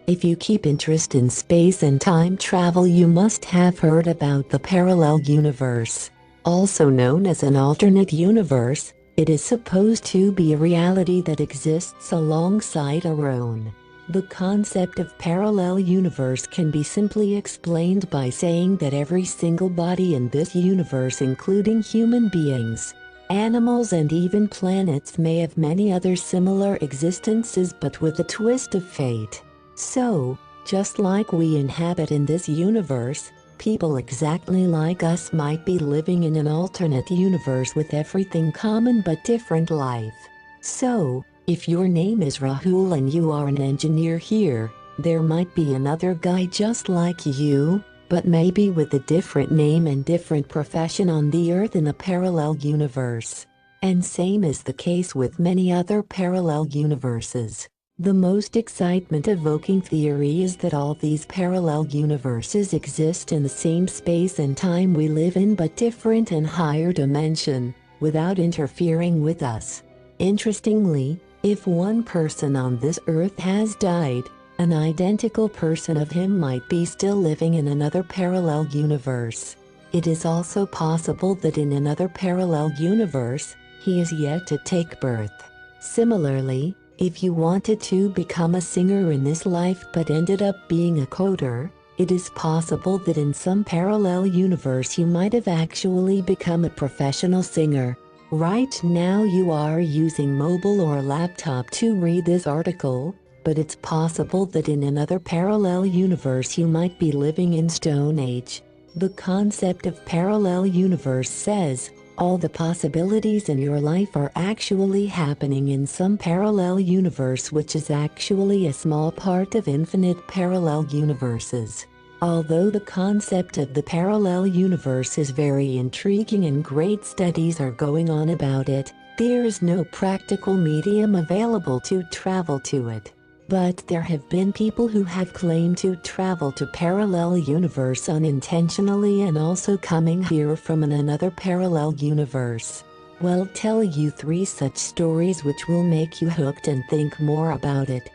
If you keep interest in space and time travel, you must have heard about the parallel universe. Also known as an alternate universe, it is supposed to be a reality that exists alongside our own. The concept of parallel universe can be simply explained by saying that every single body in this universe, including human beings, animals and even planets, may have many other similar existences, but with a twist of fate. So, just like we inhabit in this universe, people exactly like us might be living in an alternate universe with everything common but different life. So, if your name is Rahul and you are an engineer here, there might be another guy just like you, but maybe with a different name and different profession on the Earth in a parallel universe. And same is the case with many other parallel universes. The most excitement-evoking theory is that all these parallel universes exist in the same space and time we live in, but different and higher dimension, without interfering with us. Interestingly, if one person on this earth has died, an identical person of him might be still living in another parallel universe. It is also possible that in another parallel universe, he is yet to take birth. Similarly, if you wanted to become a singer in this life but ended up being a coder, it is possible that in some parallel universe you might have actually become a professional singer. Right now you are using mobile or laptop to read this article, but it's possible that in another parallel universe you might be living in Stone Age. The concept of parallel universe says, all the possibilities in your life are actually happening in some parallel universe, which is actually a small part of infinite parallel universes. Although the concept of the parallel universe is very intriguing and great studies are going on about it, there is no practical medium available to travel to it. But there have been people who have claimed to travel to parallel universe unintentionally and also coming here from another parallel universe. We'll tell you 3 such stories which will make you hooked and think more about it.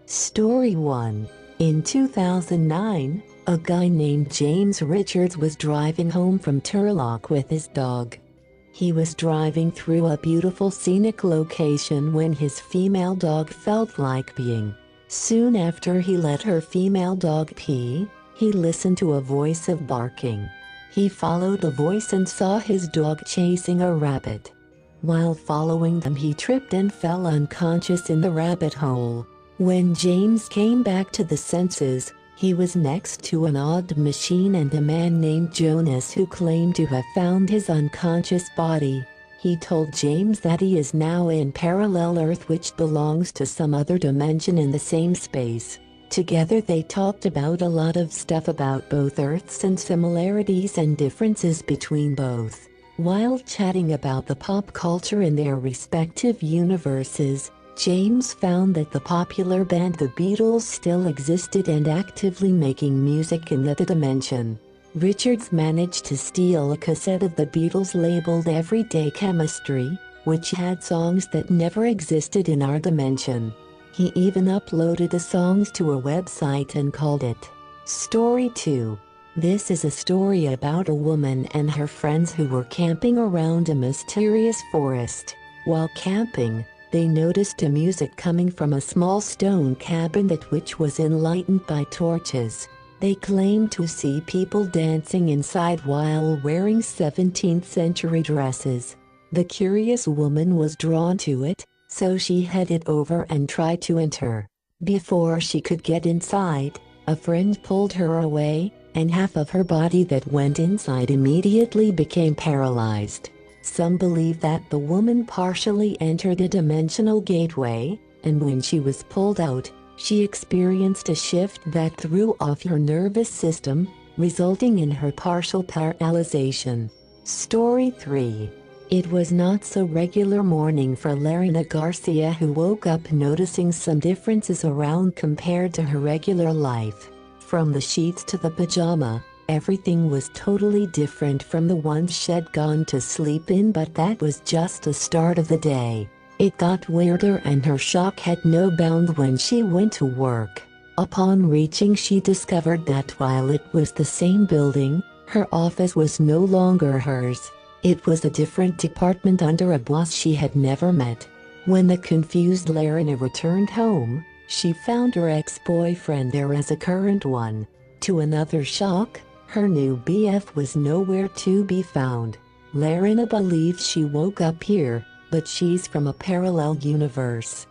Story 1. In 2009, a guy named James Richards was driving home from Turlock with his dog. He was driving through a beautiful scenic location when his female dog felt like peeing. Soon after he let her female dog pee, he listened to a voice of barking. He followed the voice and saw his dog chasing a rabbit. While following them, he tripped and fell unconscious in the rabbit hole. When James came back to the senses, he was next to an odd machine and a man named Jonas who claimed to have found his unconscious body. He told James that he is now in parallel Earth, which belongs to some other dimension in the same space. Together they talked about a lot of stuff about both Earths and similarities and differences between both. While chatting about the pop culture in their respective universes, James found that the popular band The Beatles still existed and actively making music in that dimension. Richards managed to steal a cassette of the Beatles labeled Everyday Chemistry, which had songs that never existed in our dimension. He even uploaded the songs to a website and called it Story 2. This is a story about a woman and her friends who were camping around a mysterious forest. While camping, they noticed a music coming from a small stone cabin which was enlightened by torches. They claimed to see people dancing inside while wearing 17th century dresses. The curious woman was drawn to it, so she headed over and tried to enter. Before she could get inside, a friend pulled her away, and half of her body that went inside immediately became paralyzed. Some believe that the woman partially entered a dimensional gateway, and when she was pulled out, she experienced a shift that threw off her nervous system, resulting in her partial paralyzation. Story 3. It was not so regular morning for Lorena Garcia, who woke up noticing some differences around compared to her regular life. From the sheets to the pajama, Everything was totally different from the ones she'd gone to sleep in, but that was just the start of the day. It got weirder and her shock had no bound when she went to work. Upon reaching, she discovered that while it was the same building, her office was no longer hers. It was a different department under a boss she had never met. When the confused Lorena returned home, she found her ex-boyfriend there as a current one. To another shock, her new BF was nowhere to be found. Lorena believes she woke up here, but she's from a parallel universe.